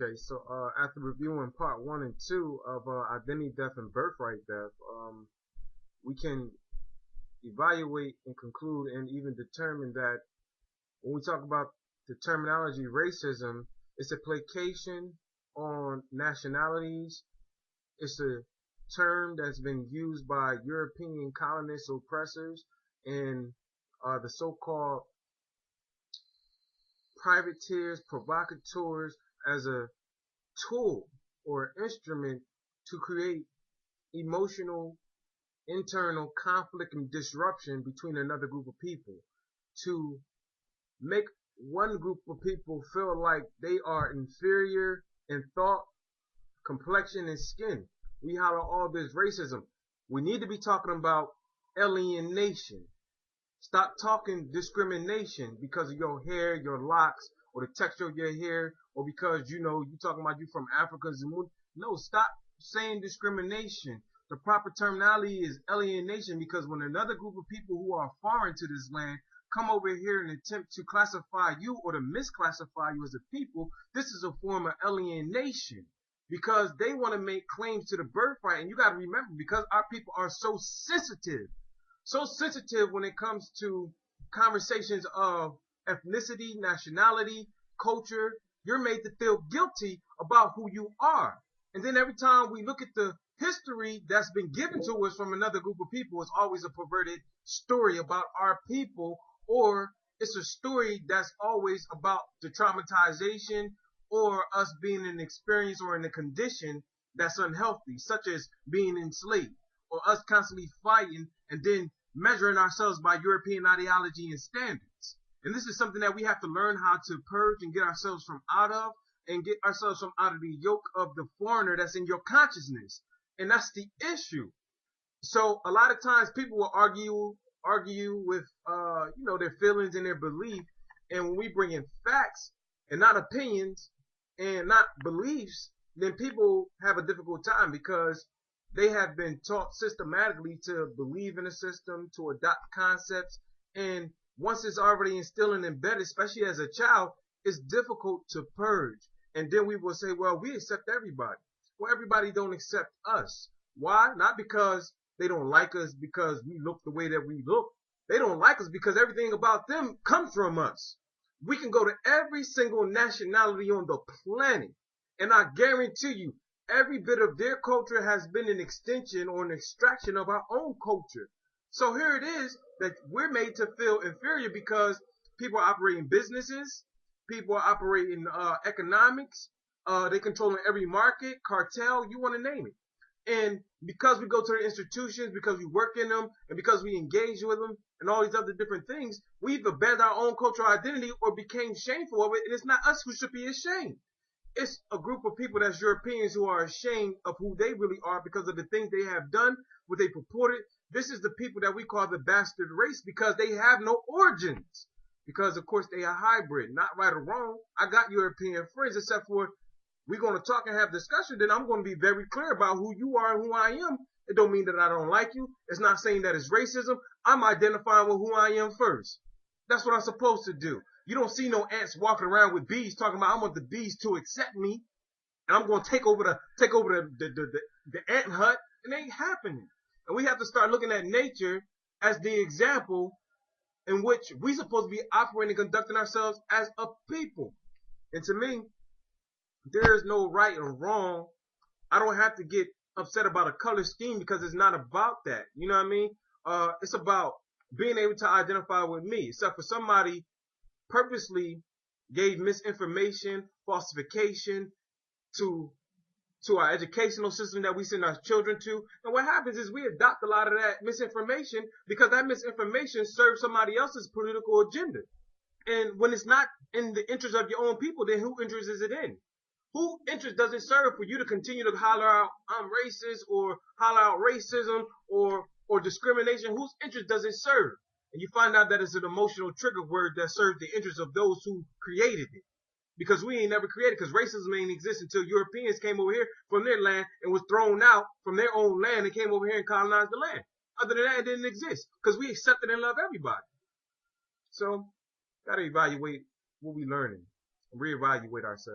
Okay, so after reviewing part one and two of identity theft and birthright theft, we can evaluate and conclude and even determine that when we talk about the terminology racism, it's a placation on nationalities. It's a term that's been used by European colonists, oppressors, and the so-called privateers, provocateurs as a tool or instrument to create emotional internal conflict and disruption between another group of people, to make one group of people feel like they are inferior in thought, complexion, and skin. We holler all this racism. We need to be talking about alienation. Stop talking discrimination because of your hair, your locks, or the texture of your hair, or because you talking about you from Africa. No, stop saying discrimination. The proper terminology is alienation, because when another group of people who are foreign to this land come over here and attempt to classify you or to misclassify you as a people, this is a form of alienation, because they want to make claims to the birthright. And you got to remember, because our people are so sensitive when it comes to conversations of ethnicity, nationality, culture, you're made to feel guilty about who you are. And then every time we look at the history that's been given to us from another group of people, it's always a perverted story about our people, or it's a story that's always about the traumatization or us being in an experience or in a condition that's unhealthy, such as being enslaved, or us constantly fighting and then measuring ourselves by European ideology and standards. And this is something that we have to learn how to purge and get ourselves from out of, and get ourselves from out of the yoke of the foreigner that's in your consciousness. And that's the issue. So a lot of times people will argue with their feelings and their belief, and when we bring in facts and not opinions and not beliefs, then people have a difficult time, because they have been taught systematically to believe in a system, to adopt concepts, and once it's already instilled and embedded, especially as a child, it's difficult to purge. And then we will say, well, we accept everybody. Well, everybody don't accept us. Why? Not because they don't like us because we look the way that we look. They don't like us because everything about them comes from us. We can go to every single nationality on the planet, and I guarantee you, every bit of their culture has been an extension or an extraction of our own culture. So here it is that we're made to feel inferior because people are operating businesses, people are operating economics, they controlling every market, cartel, you want to name it. And because we go to the institutions, because we work in them, and because we engage with them, and all these other different things, we've abandoned our own cultural identity or became shameful of it, and it's not us who should be ashamed. It's a group of people that's Europeans who are ashamed of who they really are because of the things they have done, what they purported. This is the people that we call the bastard race, because they have no origins. Because, of course, they are hybrid, not right or wrong. I got European friends, except for we're going to talk and have discussion, then I'm going to be very clear about who you are and who I am. It don't mean that I don't like you. It's not saying that it's racism. I'm identifying with who I am first. That's what I'm supposed to do. You don't see no ants walking around with bees talking about I want the bees to accept me, and I'm going to take over the ant hut. It ain't happening. And we have to start looking at nature as the example in which we supposed to be operating and conducting ourselves as a people. And to me, there is no right or wrong. I don't have to get upset about a color scheme because it's not about that. You know what I mean? It's about being able to identify with me. Except for somebody purposely gave misinformation, falsification to our educational system that we send our children to. And what happens is we adopt a lot of that misinformation because that misinformation serves somebody else's political agenda. And when it's not in the interest of your own people, then who interest is it in? Who interest does it serve for you to continue to holler out I'm racist or holler out racism or discrimination? Whose interest does it serve? And you find out that it's an emotional trigger word that serves the interest of those who created it. Because we ain't never created, because racism ain't exist until Europeans came over here from their land and was thrown out from their own land and came over here and colonized the land. Other than that, it didn't exist because we accepted and love everybody. So, gotta evaluate what we learning, reevaluate ourselves.